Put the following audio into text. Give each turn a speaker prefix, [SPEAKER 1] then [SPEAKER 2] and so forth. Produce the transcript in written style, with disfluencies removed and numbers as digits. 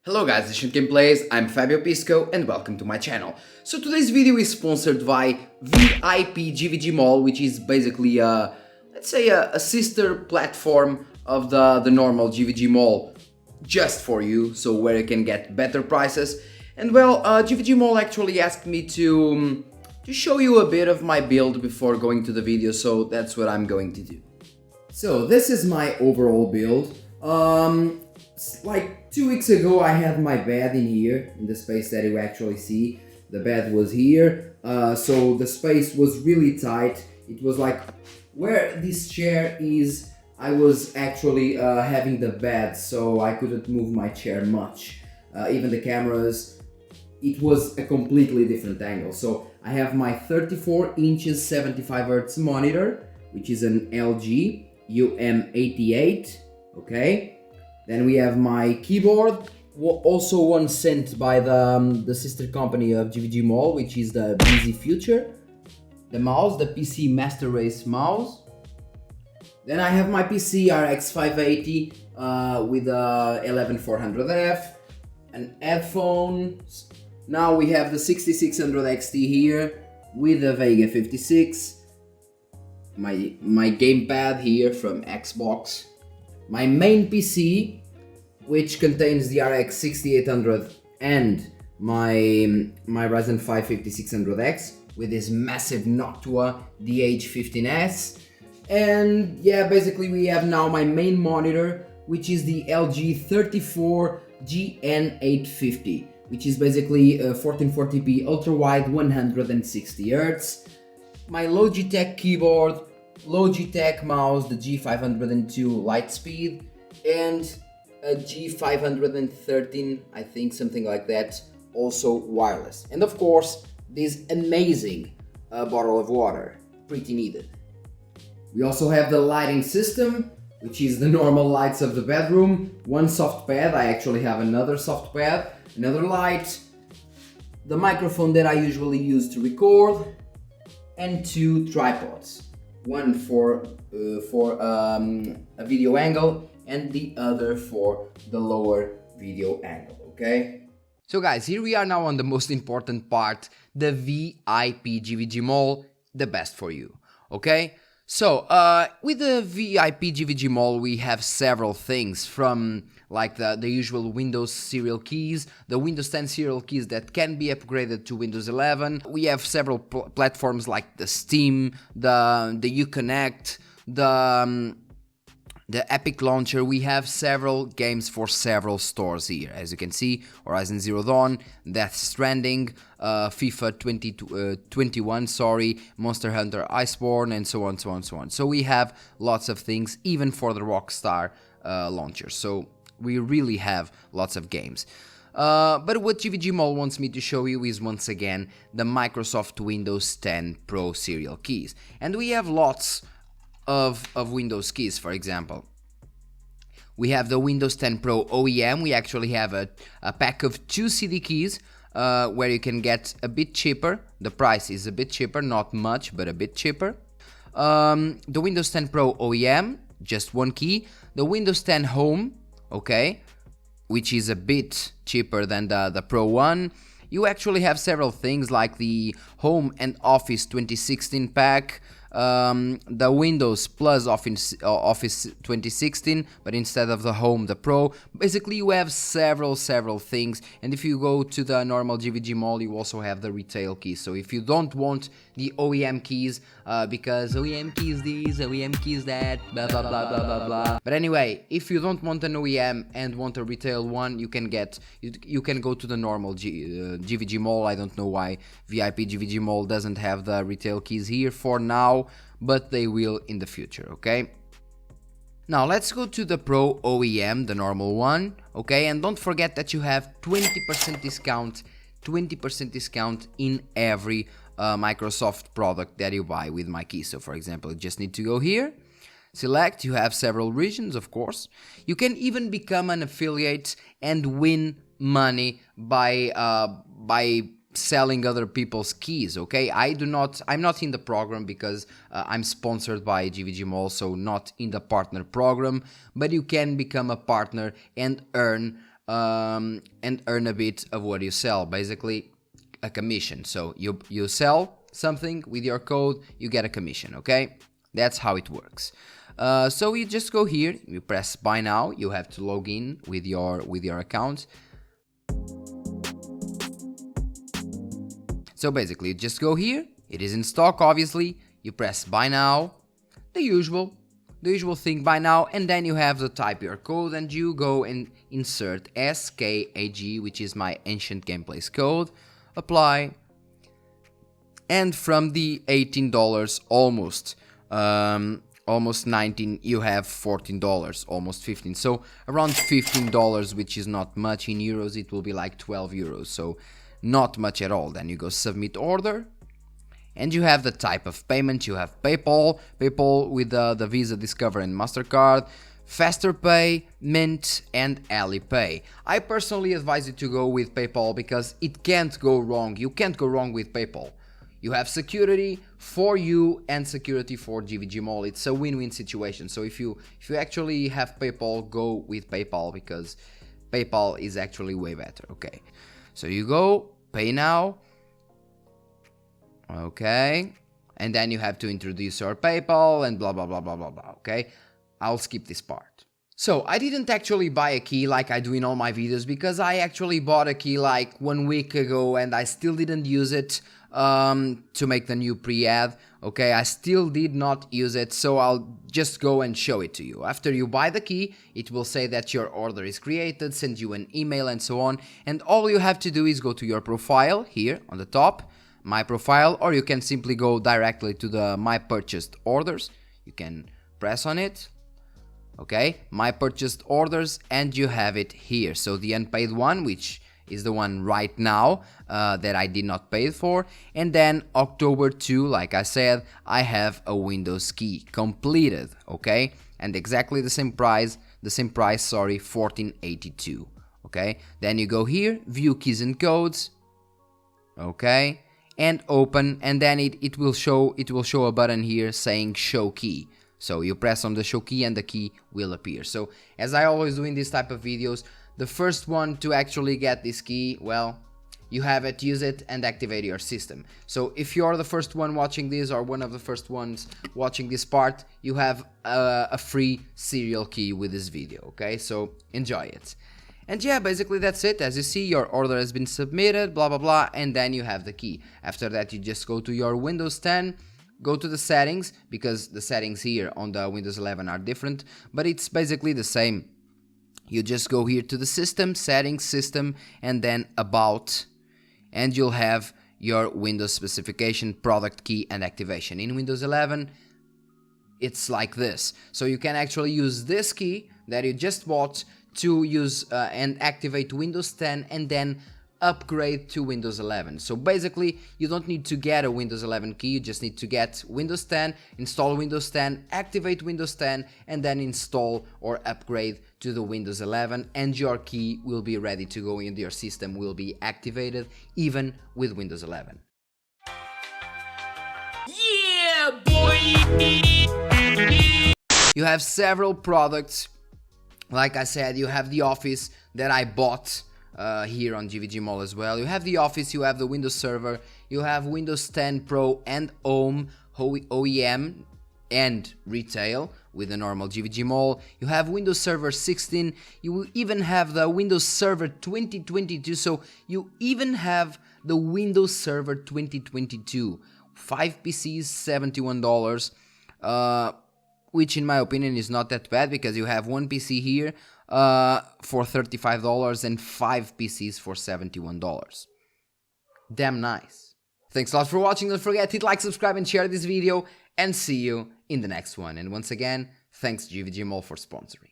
[SPEAKER 1] Hello guys, this is Gameplays, I'm Fabio Pisco and welcome to my channel. So today's video is sponsored by VIP-GVGMALL, which is basically let's say a sister platform of the normal GVGMALL just for you, so where you can get better prices. And well, GVGMALL actually asked me to show you a bit of my build before going to the video, so that's what I'm going to do. So this is my overall build. Like 2 weeks ago I had my bed in here, in the space that you actually see. The bed was here, so the space was really tight. It was like where this chair is, I was actually having the bed, so I couldn't move my chair much. Even the cameras, it was a completely different angle. So I have my 34 inches 75Hz monitor, which is an LG UM88, okay? Then we have my keyboard, also one sent by the sister company of GVGMALL, which is the Busy Future. The mouse, the PC Master Race mouse. Then I have my PC RX 580 with a 11400F, and headphones. Now we have the 6600 XT here with a Vega 56. My gamepad here from Xbox. My main PC, which contains the RX 6800 and my Ryzen 5 5600X with this massive Noctua DH15S. And yeah, basically we have now my main monitor, which is the LG 34 GN850, which is basically 1440p ultra-wide 160Hz. My Logitech keyboard, Logitech mouse, the G502 Lightspeed, and a G513, I think, something like that, also wireless. And of course, this amazing bottle of water, pretty needed. We also have the lighting system, which is the normal lights of the bedroom. One soft pad, I actually have another soft pad, another light, the microphone that I usually use to record, and two tripods. One for a video angle and the other for the lower video angle, okay? So guys, here we are now on the most important part, the VIP-GVGMALL, the best for you, okay? So, with the VIP-GVGMALL we have several things, from like the usual Windows serial keys, the Windows 10 serial keys that can be upgraded to Windows 11. We have several platforms like the Steam, the Uconnect, the Epic Launcher. We have several games for several stores here. As you can see, Horizon Zero Dawn, Death Stranding, FIFA 21, Monster Hunter Iceborne, and so on, so on, so on. So we have lots of things, even for the Rockstar launcher. So we really have lots of games. But what GVGMALL wants me to show you is once again the Microsoft Windows 10 Pro serial keys. And we have lots of Windows keys. For example, we have the Windows 10 Pro OEM. We actually have a pack of 2 CD keys where you can get a bit cheaper. The price is a bit cheaper, not much, but a bit cheaper. The Windows 10 Pro OEM, just 1 key. The Windows 10 Home, okay, which is a bit cheaper than the Pro one. You actually have several things like the Home and Office 2016 pack, the Windows Plus Office 2016, but instead of the Home, the Pro. Basically you have several things, and if you go to the normal GVGMALL you also have the retail keys. So if you don't want the OEM keys, because OEM keys this, OEM keys that, blah blah blah blah blah blah. But anyway, if you don't want an OEM and want a retail one, you can go to the normal GVGMALL. I don't know why VIP-GVGMALL doesn't have the retail keys here for now, but they will in the future, okay? Now let's go to the Pro OEM, the normal one, okay? And don't forget that you have 20% discount in every Microsoft product that you buy with my key. So for example, you just need to go here, select, you have several regions, of course. You can even become an affiliate and win money by selling other people's keys, okay? I'm not in the program because I'm sponsored by GVGMALL, so not in the partner program, but you can become a partner and earn
[SPEAKER 2] and earn a bit of what you sell, basically a commission. So you sell something with your code, you get a commission, okay? That's how it works. So you just go here, you press buy now, you have to log in with your account. So basically you just go here, it is in stock obviously, you press buy now, the usual thing, buy now, and then you have to type your code and you go and insert SKAG, which is my ancient gameplays code, apply, and from the $18 almost 19, you have $14, almost 15, so around $15, which is not much in euros. It will be like 12 euros, so not much at all. Then you go submit order, and you have the type of payment. You have PayPal with the Visa, Discover and MasterCard, Faster Pay, Mint and Alipay. I personally advise you to go with PayPal because it can't go wrong. You can't go wrong with PayPal. You have security for you and security for GVGMALL. It's a win-win situation. So if you actually have PayPal, go with PayPal because PayPal is actually way better. Okay, so you go pay now. Okay, and then you have to introduce your PayPal and blah blah blah blah blah blah. Okay, I'll skip this part. So I didn't actually buy a key like I do in all my videos because I actually bought a key like 1 week ago and I still didn't use it to make the new pre-ad. Okay, I still did not use it, so I'll just go and show it to you. After you buy the key, it will say that your order is created, send you an email and so on, and all you have to do is go to your profile here on the top, my profile, or you can simply go directly to the my purchased orders. You can press on it, okay, my purchased orders, and you have it here. So the unpaid one, which is the one right now that I did not pay for, and then October 2, like I said, I have a Windows key completed, okay, and exactly the same price, sorry, $14.82. Okay, then you go here, view keys and codes, okay, and open, and then it will show a button here saying show key. So you press on the show key and the key will appear. So as I always do in this type of videos, the first one to actually get this key, well, you have it, use it and activate your system. So if you're the first one watching this or one of the first ones watching this part, you have a free serial key with this video, okay? So enjoy it. And yeah, basically that's it. As you see, your order has been submitted, blah blah blah, and then you have the key. After that, you just go to your Windows 10, go to the settings, because the settings here on the Windows 11 are different, but it's basically the same. You just go here to the system, settings, system, and then about, and you'll have your Windows specification, product key and activation. In Windows 11, it's like this. So you can actually use this key that you just bought to use and activate Windows 10 and then upgrade to Windows 11. So basically you don't need to get a Windows 11 key, you just need to get Windows 10, install Windows 10, activate Windows 10 and then install or upgrade to the Windows 11, and your key will be ready to go in your system, will be activated even with Windows 11. Yeah, boy! You have several products. Like I said, you have the Office that I bought here on GVGMALL as well. You have the Office, you have the Windows Server, you have Windows 10 Pro and Home, OEM and Retail with the normal GVGMALL. You have Windows Server 16, you even have the Windows Server 2022, so you even have the Windows Server 2022. 5 PCs, $71. Which in my opinion is not that bad, because you have one PC here for $35 and 5 PCs for $71. Damn nice. Thanks a lot for watching. Don't forget to hit like, subscribe and share this video, and see you in the next one. And once again, thanks GVGMALL for sponsoring.